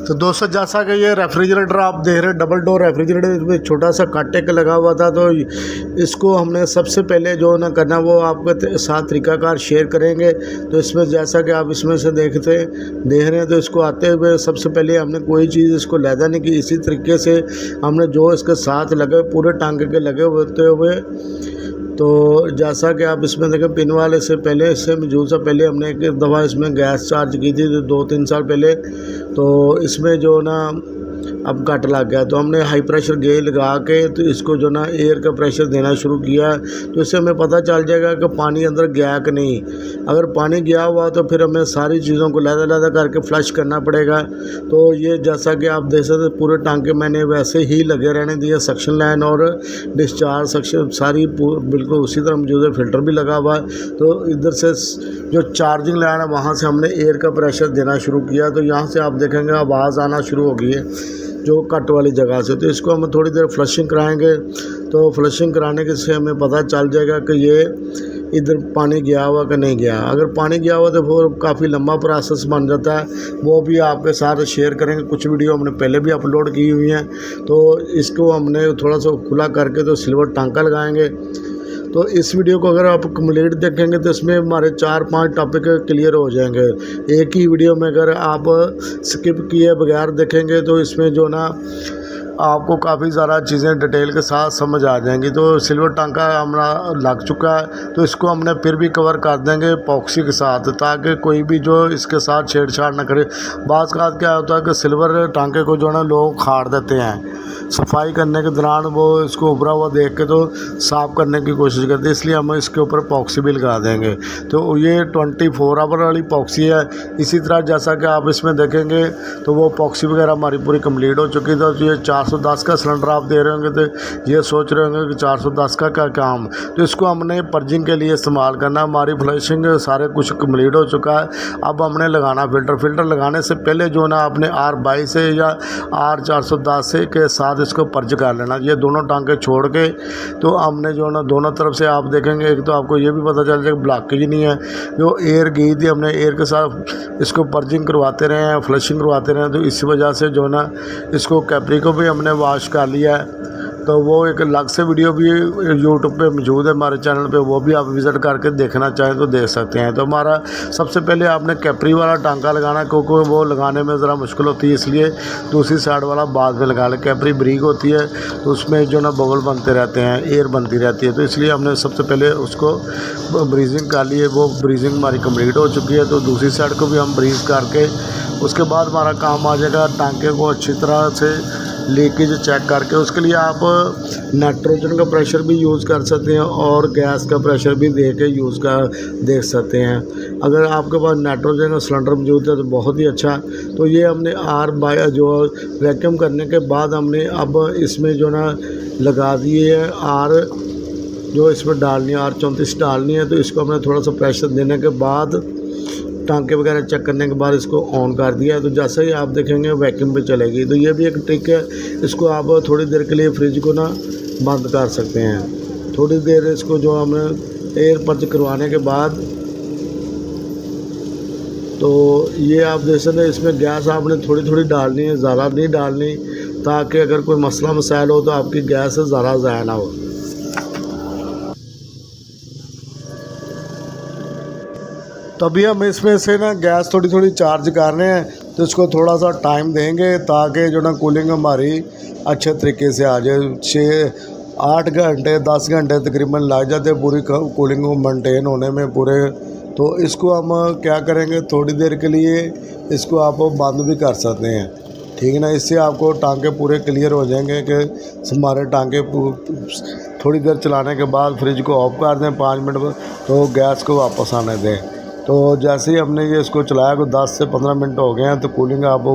तो दोस्तों जैसा कि ये रेफ्रिजरेटर आप देख रहे हैं, डबल डोर रेफ्रिजरेटर, इसमें छोटा सा कांटे का लगा हुआ था। तो इसको हमने सबसे पहले जो ना करना वो आपके साथ तरीकाकार शेयर करेंगे। तो इसमें जैसा कि आप इसमें से देख रहे हैं, तो इसको आते हुए सबसे पहले हमने कोई चीज़ इसको लैदा नहीं की। इसी तरीके से हमने जो इसके साथ लगे पूरे टांके के लगे होते हुए, तो जैसा कि आप इसमें देखें पिन वाले से पहले, इससे मौजूद से पहले हमने एक दफ़ा इसमें गैस चार्ज की थी 2-3 साल पहले। तो इसमें जो ना अब कट लग गया, तो हमने हाई प्रेशर गेज लगा के तो इसको जो ना एयर का प्रेशर देना शुरू किया। तो इससे हमें पता चल जाएगा कि पानी अंदर गया कि नहीं। अगर पानी गया हुआ तो फिर हमें सारी चीज़ों को लहदा करके फ्लश करना पड़ेगा। तो ये जैसा कि आप देख सकते पूरे टांके मैंने वैसे ही लगे रहने दिए, सक्शन लाइन और डिस्चार्ज सक्शन सारी बिल्कुल उसी तरह मौजूद है। फ़िल्टर भी लगा हुआ है। तो इधर से जो चार्जिंग लाइन है वहाँ से हमने एयर का प्रेशर देना शुरू किया। तो यहाँ से आप देखेंगे आवाज़ आना शुरू हो गई है जो कट वाली जगह से। तो इसको हम थोड़ी देर फ्लशिंग कराएंगे। तो फ्लशिंग कराने के से हमें पता चल जाएगा कि ये इधर पानी गया हुआ कि नहीं गया। अगर पानी गया हुआ तो फिर काफ़ी लंबा प्रोसेस बन जाता है, वो भी आपके साथ शेयर करेंगे। कुछ वीडियो हमने पहले भी अपलोड की हुई हैं। तो इसको हमने थोड़ा सा खुला करके तो सिल्वर टांका लगाएंगे। तो इस वीडियो को अगर आप कंप्लीट देखेंगे तो इसमें हमारे 4-5 टॉपिक क्लियर हो जाएंगे एक ही वीडियो में। अगर आप स्किप किए बगैर देखेंगे तो इसमें जो ना आपको काफ़ी ज़्यादा चीज़ें डिटेल के साथ समझ आ जाएंगी। तो सिल्वर टांका हमारा लग चुका है, तो इसको हमने फिर भी कवर कर देंगे एपॉक्सी के साथ, ताकि कोई भी जो इसके साथ छेड़छाड़ ना करे। बाज़ का क्या होता है कि सिल्वर टांके को जो है ना लोग खाड़ देते हैं, सफाई करने के दौरान वो इसको उभरा हुआ देख के तो साफ़ करने की कोशिश करते हैं। इसलिए हम इसके ऊपर एपॉक्सी भी लगा देंगे। तो ये 24 आवर वाली एपॉक्सी है। इसी तरह जैसा कि आप इसमें देखेंगे तो वो एपॉक्सी वगैरह हमारी पूरी कंप्लीट हो चुकी थी। तो ये 410 का सिलेंडर आप दे रहे होंगे तो ये सोच रहे होंगे कि 410 का क्या काम। तो इसको हमने पर्जिंग के लिए इस्तेमाल करना। हमारी फ्लशिंग सारे कुछ कंप्लीट हो चुका है। अब हमने लगाना फ़िल्टर लगाने से पहले जो ना आपने R22 से या R410 से के साथ इसको पर्ज कर लेना। ये दोनों टांके छोड़ के तो हमने जो ना दोनों तरफ से आप देखेंगे, एक तो आपको ये भी पता चल जाएगा ब्लॉकेज नहीं है। जो एयर गई थी हमने एयर के साथ इसको पर्जिंग करवाते रहे हैं, फ्लशिंग करवाते रहे हैं। तो इस वजह से जो ना इसको कैपरी को भी हमने वॉश कर लिया है। तो वो एक अलग से वीडियो भी यूट्यूब पे मौजूद है हमारे चैनल पे, वो भी आप विज़िट करके देखना चाहें तो देख सकते हैं। तो हमारा सबसे पहले आपने कैपरी वाला टांका लगाना, क्योंकि वो लगाने में ज़रा मुश्किल होती है, इसलिए दूसरी साइड वाला बाद में लगा लें। कैपरी ब्रीक होती है तो उसमें जो ना बबल बनते रहते हैं, एयर बनती रहती है। तो इसलिए हमने सबसे पहले उसको ब्रीजिंग कर ली है। वो ब्रीजिंग हमारी कंप्लीट हो चुकी है। तो दूसरी साइड को भी हम ब्रीज करके उसके बाद हमारा काम आ जाएगा टांके को अच्छी तरह से लीकेज चेक करके। उसके लिए आप नाइट्रोजन का प्रेशर भी यूज़ कर सकते हैं और गैस का प्रेशर भी दे के देख सकते हैं। अगर आपके पास नाइट्रोजन का सिलेंडर मौजूद है तो बहुत ही अच्छा। तो ये हमने जो वैक्यूम करने के बाद हमने अब इसमें जो ना लगा दिए है जो इसमें डालनी है R34 डालनी है। तो इसको हमने थोड़ा सा प्रेशर देने के बाद टांके वगैरह चेक करने के बाद इसको ऑन कर दिया है। तो जैसे ही आप देखेंगे वैक्यूम पे चलेगी। तो ये भी एक ट्रिक है। इसको आप थोड़ी देर के लिए फ्रिज को ना बंद कर सकते हैं। थोड़ी देर इसको जो हमें एयर पर्च करवाने के बाद, तो ये आप देख सकते हैं इसमें गैस आपने थोड़ी थोड़ी डालनी है, ज़्यादा नहीं डालनी, ताकि अगर कोई मसला मसाइल हो तो आपकी गैस ज़्यादा ज़ाया ना हो। तो अभी हम इसमें से ना गैस थोड़ी थोड़ी चार्ज कर रहे हैं। तो इसको थोड़ा सा टाइम देंगे ताकि जो ना कूलिंग हमारी अच्छे तरीके से आ जाए। 6-8 घंटे 10 घंटे तकरीबन लग जाते हैं पूरी कूलिंग को मेंटेन होने में पूरे। तो इसको हम क्या करेंगे, थोड़ी देर के लिए इसको आप बंद भी कर सकते हैं, ठीक है ना। इससे आपको टांके पूरे क्लियर हो जाएंगे कि हमारे टांके थोड़ी देर चलाने के बाद फ्रिज को ऑफ कर दें 5 मिनट में, तो गैस को वापस आने दें। तो जैसे ही हमने ये इसको चलाया को 10 से 15 मिनट हो गए हैं, तो कूलिंग आप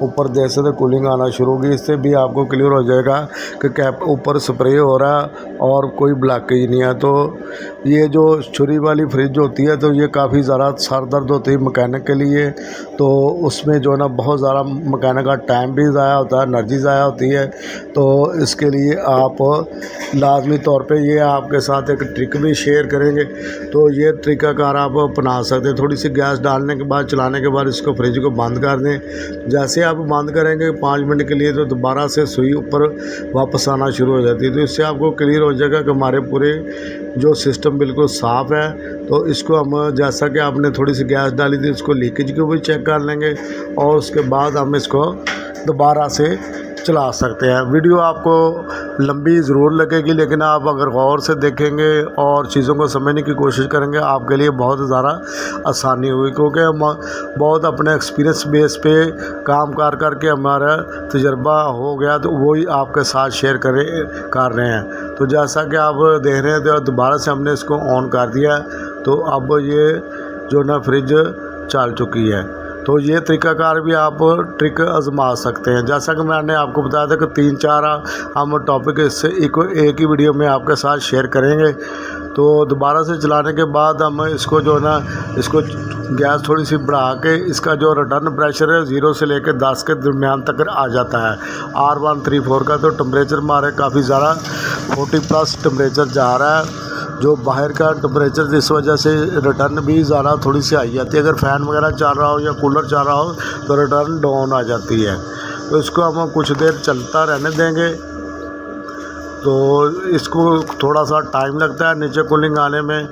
ऊपर देख सकते कूलिंग आना शुरू होगी। इससे भी आपको क्लियर हो जाएगा कि कैप ऊपर स्प्रे हो रहा है और कोई ब्लॉकेज नहीं है। तो ये जो छुरी वाली फ्रिज होती है तो ये काफ़ी ज़्यादा सर दर्द होती है मकैनिक के लिए, तो उसमें जो है ना बहुत ज़्यादा मकैनिक का टाइम भी ज़ाया होता है, एनर्जी ज़ाया होती है। तो इसके लिए आप लाजमी तौर पे ये आपके साथ एक ट्रिक भी शेयर करेंगे। तो ये तरीक़ाकार आप अपना सकते हैं। थोड़ी सी गैस डालने के बाद, चलाने के बाद इसको फ्रिज को बंद कर दें। जैसे आप बंद करेंगे 5 मिनट के लिए तो दोबारा से सुई ऊपर वापस आना शुरू हो जाती है। तो इससे आपको क्लियर हो जाएगा कि हमारे पूरे जो सिस्टम बिल्कुल साफ़ है। तो इसको हम, जैसा कि आपने थोड़ी सी गैस डाली थी, इसको लीकेज को भी चेक कर लेंगे और उसके बाद हम इसको दोबारा से चला सकते हैं। वीडियो आपको लंबी ज़रूर लगेगी, लेकिन आप अगर गौर से देखेंगे और चीज़ों को समझने की कोशिश करेंगे आपके लिए बहुत ज़्यादा आसानी हुई, क्योंकि हम बहुत अपने एक्सपीरियंस बेस पे काम कर के हमारा तजर्बा हो गया, तो वही आपके साथ शेयर कर रहे हैं। तो जैसा कि आप देख रहे हैं, तो दोबारा से हमने इसको ऑन कर दिया, तो अब ये जो ना फ्रिज चल चुकी है। तो ये तरीक़ाकार भी आप ट्रिक आजमा सकते हैं। जैसा कि मैंने आपको बताया था कि 3-4 हम टॉपिक इससे एक ही वीडियो में आपके साथ शेयर करेंगे। तो दोबारा से चलाने के बाद हम इसको जो है ना, इसको गैस थोड़ी सी बढ़ा के इसका जो रिटर्न प्रेशर है 0 से लेकर 10 के दरमियान तक आ जाता है। R134 का तो टेम्परेचर हमारे काफ़ी ज़्यादा 40+ टेम्परेचर जा रहा है, जो बाहर का टेम्परेचर, जिस वजह से रिटर्न भी ज़्यादा थोड़ी सी आई जाती है। अगर फ़ैन वगैरह चल रहा हो या कूलर चल रहा हो तो रिटर्न डाउन आ जाती है। तो इसको हम कुछ देर चलता रहने देंगे। तो इसको थोड़ा सा टाइम लगता है नीचे कूलिंग आने में,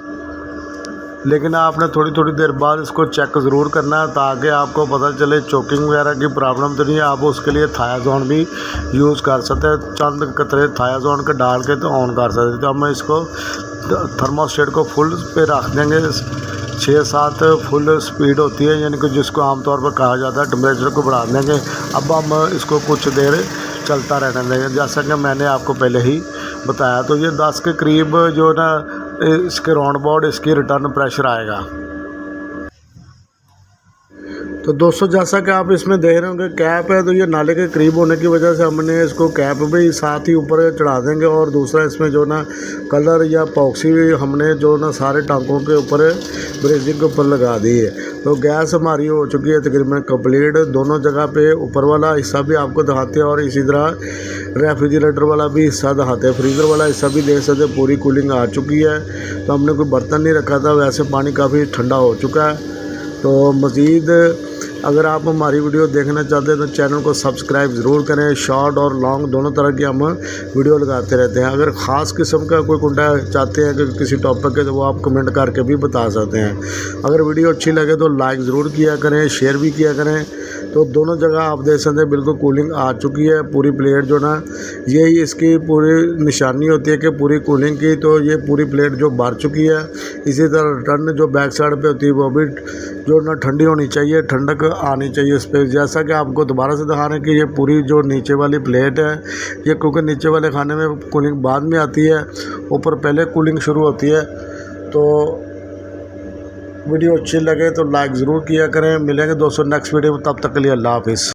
लेकिन आपने थोड़ी देर बाद इसको चेक ज़रूर करना है, ताकि आपको पता चले चोकिंग वगैरह की प्रॉब्लम तो नहीं है। आप उसके लिए थायाज़ोन भी यूज़ कर सकते हैं, चंद कतरे थायाज़ोन के डाल के तो ऑन कर सकते हैं। तो हम इसको थर्मोस्टेट को फुल पे रख देंगे। 6-7 फुल स्पीड होती है, यानी कि जिसको आमतौर पर कहा जाता है। टेम्परेचर को बढ़ा देंगे। अब हम इसको कुछ देर चलता रहने देंगे, जैसा कि मैंने आपको पहले ही बताया। तो ये 10 के करीब जो ना इसके राउंड अबाउट इसकी रिटर्न प्रेशर आएगा। तो दोस्तों, जैसा कि आप इसमें देख रहे होंगे कैप है, तो ये नाले के करीब होने की वजह से हमने इसको कैप भी साथ ही ऊपर चढ़ा देंगे। और दूसरा इसमें जो ना कलर या पॉक्सी हमने जो ना सारे टांकों के ऊपर ब्रेजिंग के ऊपर लगा दी है। तो गैस हमारी हो चुकी है तकरीबन कंप्लीट। दोनों जगह पे ऊपर वाला हिस्सा भी आपको दिखाते हैं और इसी तरह रेफ्रिजरेटर वाला भी हिस्सा दिखाते हैं। फ्रीज़र वाला हिस्सा भी देख सकते हैं, पूरी कूलिंग आ चुकी है। तो हमने कोई बर्तन नहीं रखा था, वैसे पानी काफ़ी ठंडा हो चुका है। तो मज़ीद अगर आप हमारी वीडियो देखना चाहते हैं तो चैनल को सब्सक्राइब ज़रूर करें। शॉर्ट और लॉन्ग दोनों तरह की हम वीडियो लगाते रहते हैं। अगर ख़ास किस्म का कोई कुंडा चाहते हैं कि किसी टॉपिक के, तो वो आप कमेंट करके भी बता सकते हैं। अगर वीडियो अच्छी लगे तो लाइक ज़रूर किया करें, शेयर भी किया करें। तो दोनों जगह आप देख सकते हैं बिल्कुल कूलिंग आ चुकी है। पूरी प्लेट जो ना, यही इसकी पूरी निशानी होती है कि पूरी कूलिंग की। तो ये पूरी प्लेट जो भर चुकी है। इसी तरह रिटर्न जो बैक साइड पे होती है वो भी जो ना ठंडी होनी चाहिए, ठंडक आनी चाहिए इस पर। जैसा कि आपको दोबारा से दिखा रहे हैं कि ये पूरी जो नीचे वाली प्लेट है, ये क्योंकि नीचे वाले खाने में कूलिंग बाद में आती है, ऊपर पहले कूलिंग शुरू होती है। तो वीडियो अच्छी लगे तो लाइक ज़रूर किया करें। मिलेंगे दोस्तों नेक्स्ट वीडियो में, तब तक के लिए अल्लाह हाफिज़।